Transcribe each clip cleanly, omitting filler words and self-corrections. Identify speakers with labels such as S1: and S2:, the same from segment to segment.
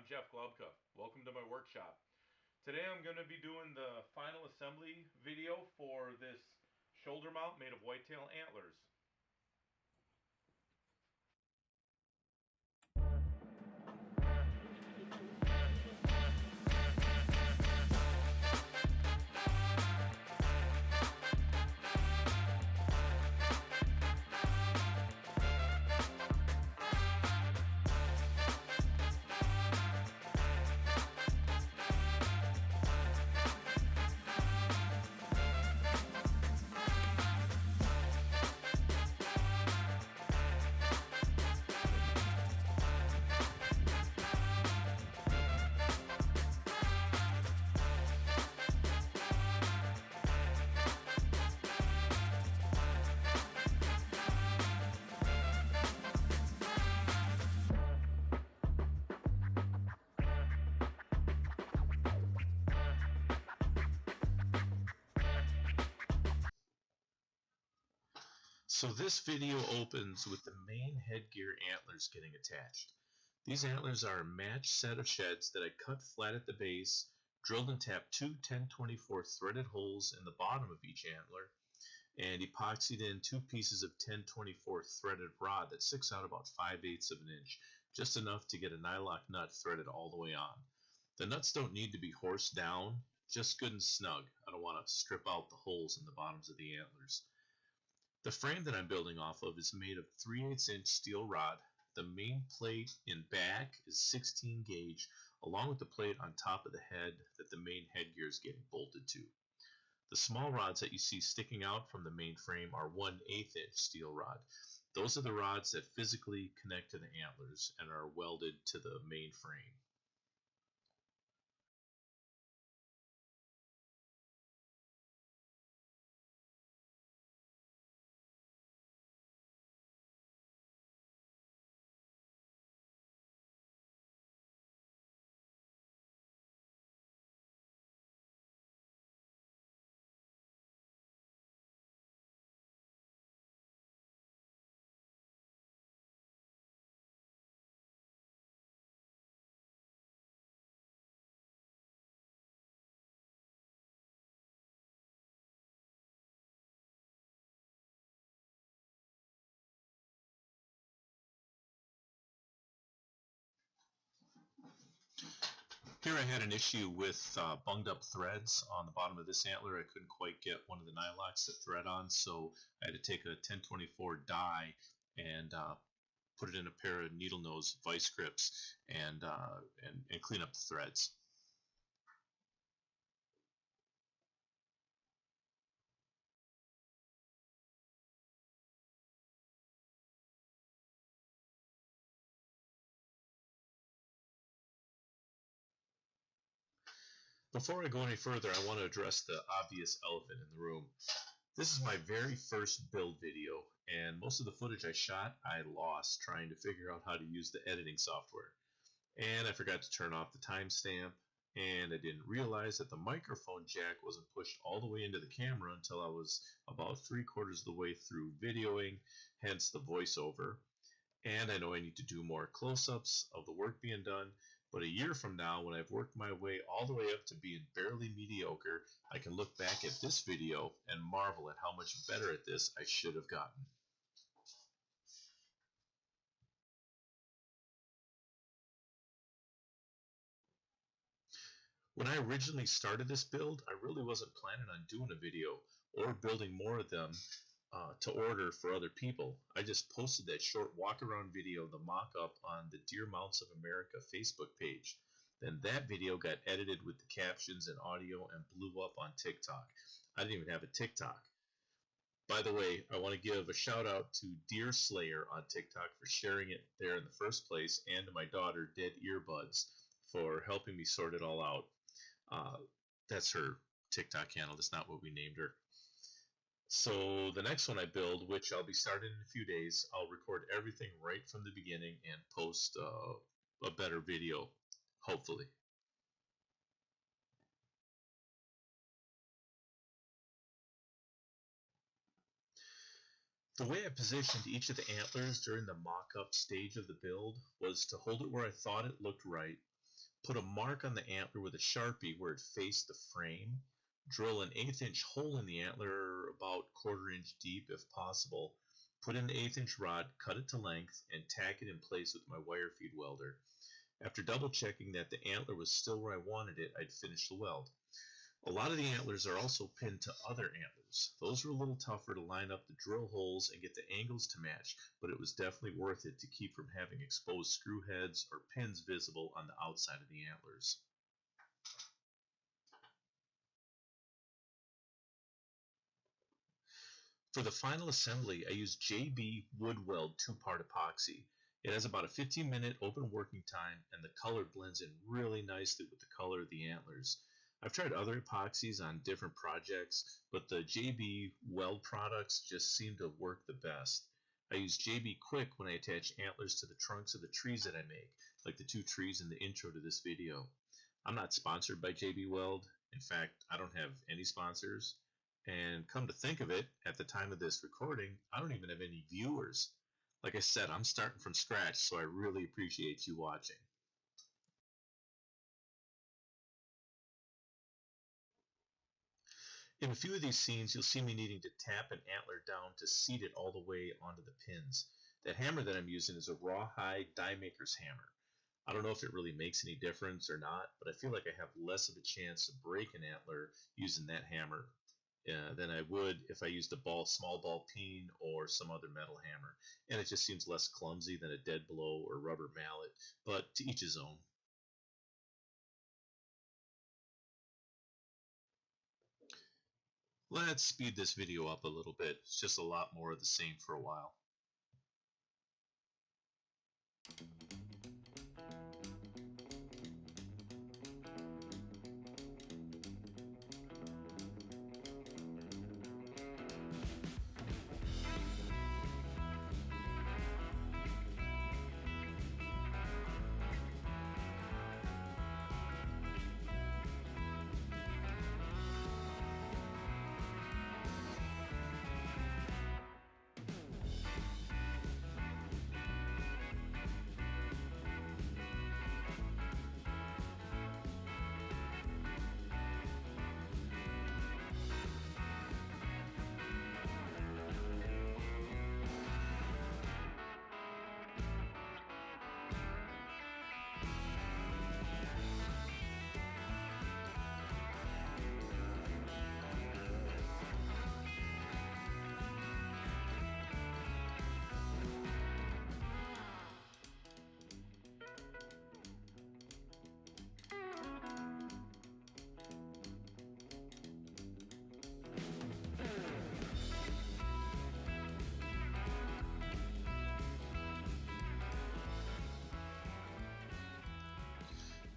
S1: Jeff Globka. Welcome to my workshop. Today I'm going to be doing the final assembly video for this shoulder mount made of whitetail antlers.
S2: So this video opens with the main headgear antlers getting attached. These antlers are a matched set of sheds that I cut flat at the base, drilled and tapped two 1024 threaded holes in the bottom of each antler, and epoxied in two pieces of 1024 threaded rod that sticks out about 5/8 of an inch, just enough to get a nylock nut threaded all the way on. The nuts don't need to be horsed down, just good and snug. I don't want to strip out the holes in the bottoms of the antlers. The frame that I'm building off of is made of 3/8 inch steel rod. The main plate in back is 16 gauge, along with the plate on top of the head that the main headgear is getting bolted to. The small rods that you see sticking out from the main frame are 1/8 inch steel rod. Those are the rods that physically connect to the antlers and are welded to the main frame. Here I had an issue with bunged up threads on the bottom of this antler. I couldn't quite get one of the nylocks to thread on, so I had to take a 1024 die and put it in a pair of needle nose vice grips and clean up the threads. Before I go any further, I want to address the obvious elephant in the room. This is my very first build video, and most of the footage I shot I lost trying to figure out how to use the editing software. And I forgot to turn off the timestamp, and I didn't realize that the microphone jack wasn't pushed all the way into the camera until I was about 3/4 of the way through videoing, hence the voiceover. And I know I need to do more close-ups of the work being done, but a year from now, when I've worked my way all the way up to being barely mediocre, I can look back at this video and marvel at how much better at this I should have gotten. When I originally started this build, I really wasn't planning on doing a video or building more of them to order for other people. I just posted that short walk around video, the mock-up, on the Deer Mounts of America Facebook page. Then that video got edited with the captions and audio and blew up on TikTok. I didn't even have a TikTok. By the way, I want to give a shout out to Deer Slayer on TikTok for sharing it there in the first place, and to my daughter Dead Earbuds for helping me sort it all out. Uh, that's her TikTok handle. That's not what we named her. So the next one I build, which I'll be starting in a few days, I'll record everything right from the beginning and post a better video, hopefully. The way I positioned each of the antlers during the mock-up stage of the build was to hold it where I thought it looked right, Put a mark on the antler with a Sharpie where it faced the frame. Drill an 1/8 inch hole in the antler, about 1/4 inch deep if possible. Put in the 1/8 inch rod, cut it to length, and tack it in place with my wire feed welder. After double checking that the antler was still where I wanted it, I'd finish the weld. A lot of the antlers are also pinned to other antlers. Those were a little tougher to line up the drill holes and get the angles to match, but it was definitely worth it to keep from having exposed screw heads or pins visible on the outside of the antlers. For the final assembly, I used JB Wood Weld 2-part epoxy. It has about a 15-minute open working time, and the color blends in really nicely with the color of the antlers. I've tried other epoxies on different projects, but the JB Weld products just seem to work the best. I use JB Quick when I attach antlers to the trunks of the trees that I make, like the 2 trees in the intro to this video. I'm not sponsored by JB Weld. In fact, I don't have any sponsors. And come to think of it, at the time of this recording, I don't even have any viewers. Like I said, I'm starting from scratch, so I really appreciate you watching. In a few of these scenes, you'll see me needing to tap an antler down to seat it all the way onto the pins. That hammer that I'm using is a rawhide die maker's hammer. I don't know if it really makes any difference or not, but I feel like I have less of a chance to break an antler using that hammer than I would if I used a small ball peen or some other metal hammer. And it just seems less clumsy than a dead blow or rubber mallet, but to each his own. Let's speed this video up a little bit. It's just a lot more of the same for a while.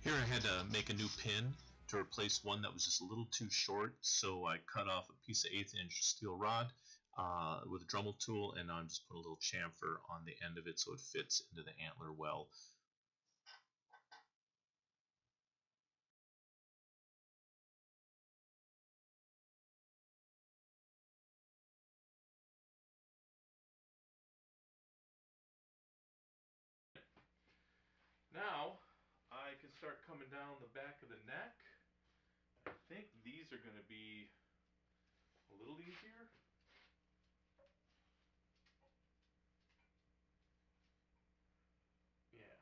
S2: Here I had to make a new pin to replace one that was just a little too short, so I cut off a piece of 1/8 inch steel rod with a Dremel tool, and now I'm just putting a little chamfer on the end of it so it fits into the antler well.
S1: Now I can start coming down the back of the neck. I think these are going to be a little easier. Yeah.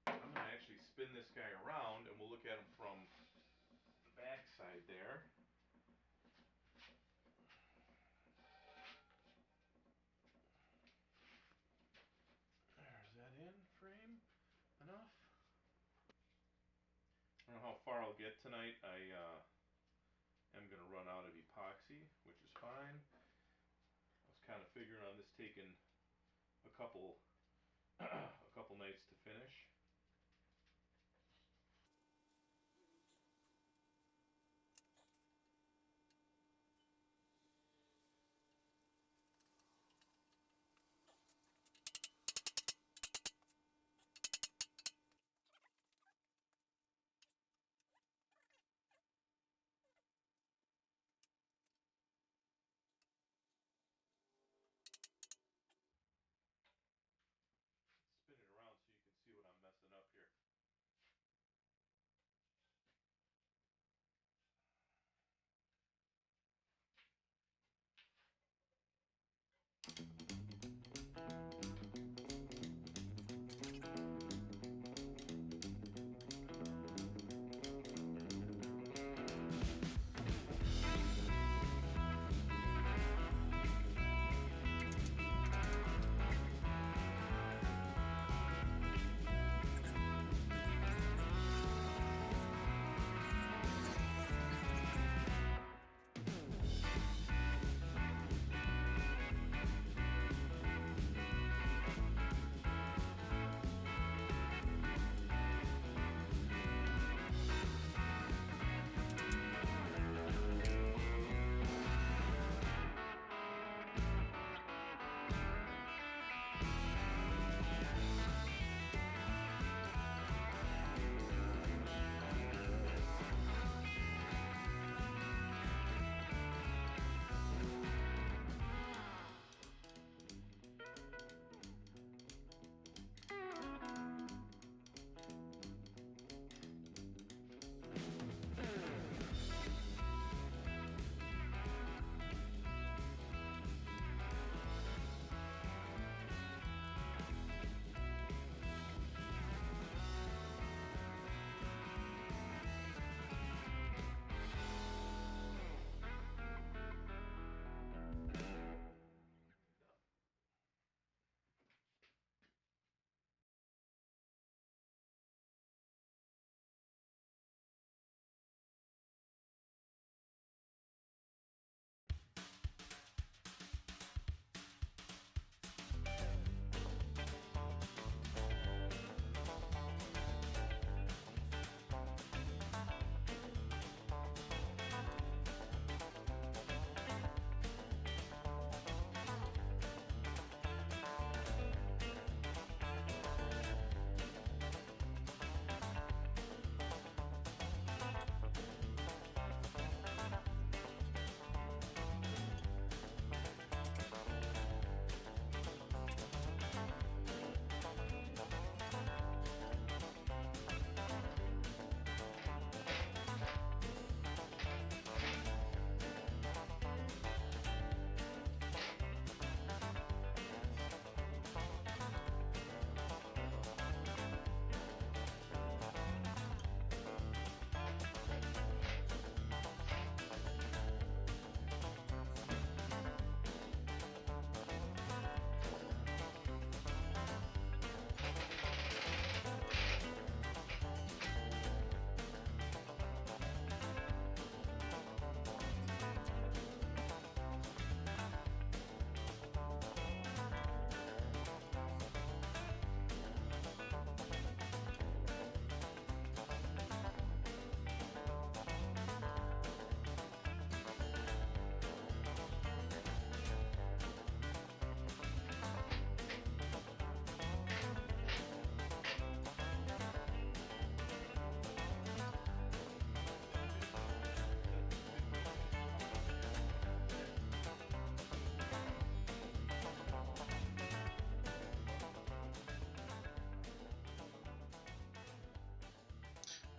S1: I'm going to actually spin this guy around and we'll look at him from the back side there. There's that in frame enough. I don't know how far I'll get tonight. I am going to run out of epoxy, which is fine. I was kind of figuring on this taking a couple nights to finish. Spin it around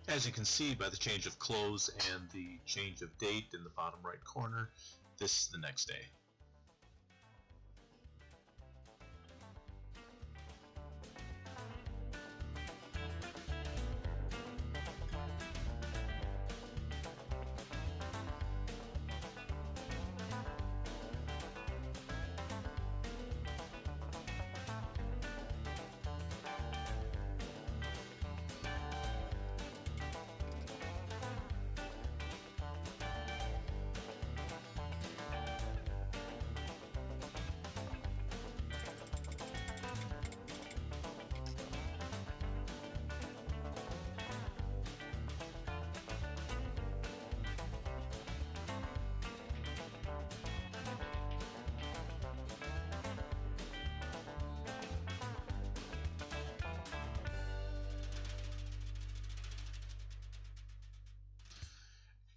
S2: As you can see by the change of clothes and the change of date in the bottom right corner, this is the next day.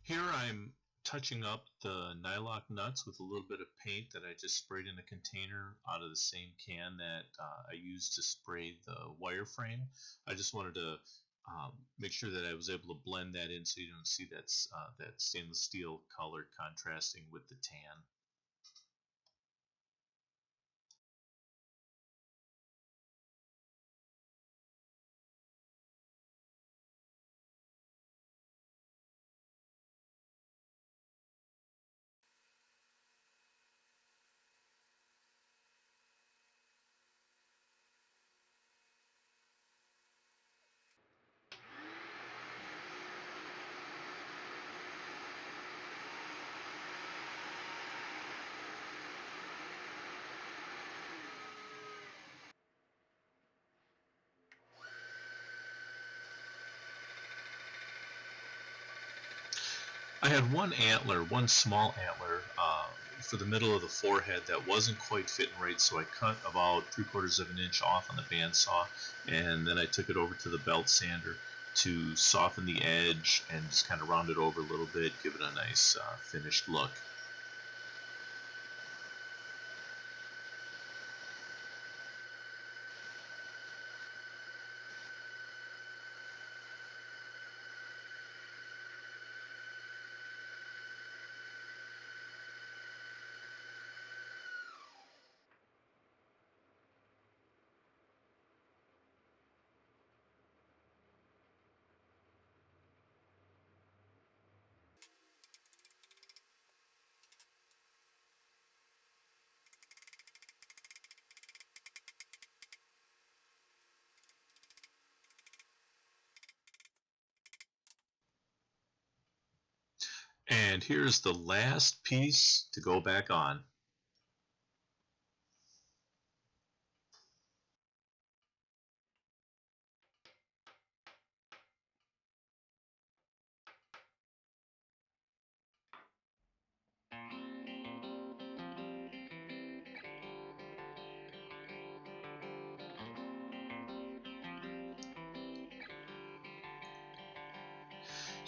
S2: Here I'm touching up the nylock nuts with a little bit of paint that I just sprayed in a container out of the same can that I used to spray the wireframe. I just wanted to make sure that I was able to blend that in so you don't see that stainless steel color contrasting with the tan. I had one small antler for the middle of the forehead that wasn't quite fitting right, so I cut about 3/4 of an inch off on the bandsaw, and then I took it over to the belt sander to soften the edge and just kind of round it over a little bit, give it a nice finished look. And here's the last piece to go back on.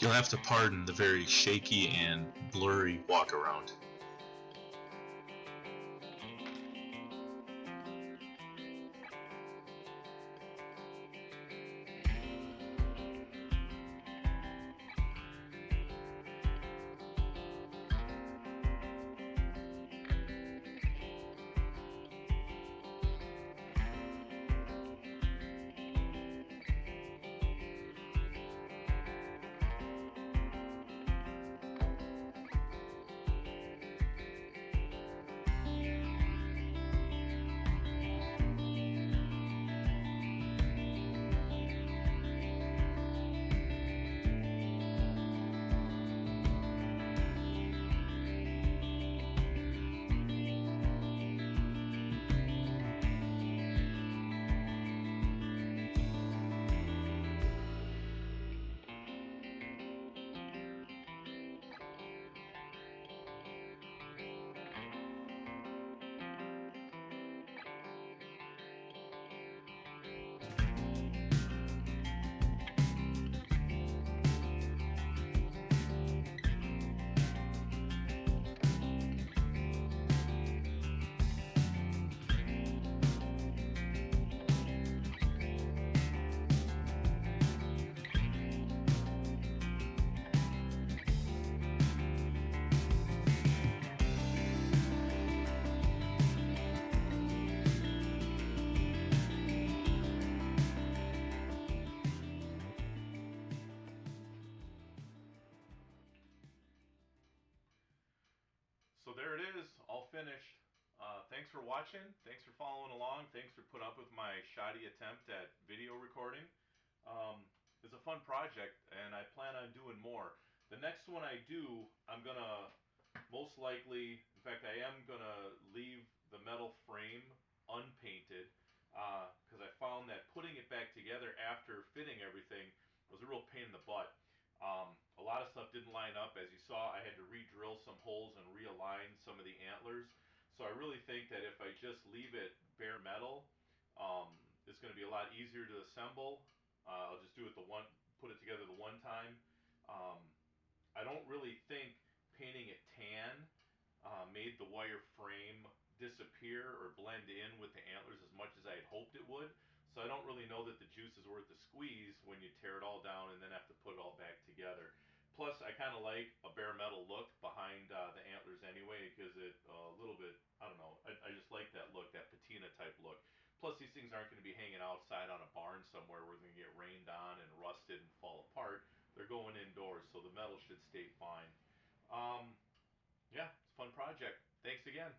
S2: You'll have to pardon the very shaky and blurry walk around.
S1: thanks for watching. Thanks for following along. Thanks for putting up with my shoddy attempt at video recording. It's a fun project, and I plan on doing more. The next one I do, I'm gonna most likely, in fact, I am gonna leave the metal frame unpainted because I found that putting it back together after fitting everything was a real pain in the butt. A lot of stuff didn't line up. As you saw, I had to re-drill some holes and realign some of the antlers. So I really think that if I just leave it bare metal, it's going to be a lot easier to assemble. I'll just do it put it together the one time. Um, I don't really think painting it tan made the wire frame disappear or blend in with the antlers as much as I had hoped it would. So I don't really know that the juice is worth the squeeze when you tear it all down and then have to put it all back together. Plus, I kind of like a bare metal look behind the antlers anyway. It gives it a little bit, I don't know, I just like that look, that patina type look. Plus, these things aren't going to be hanging outside on a barn somewhere where they're going to get rained on and rusted and fall apart. They're going indoors, so the metal should stay fine. Yeah, it's a fun project. Thanks again.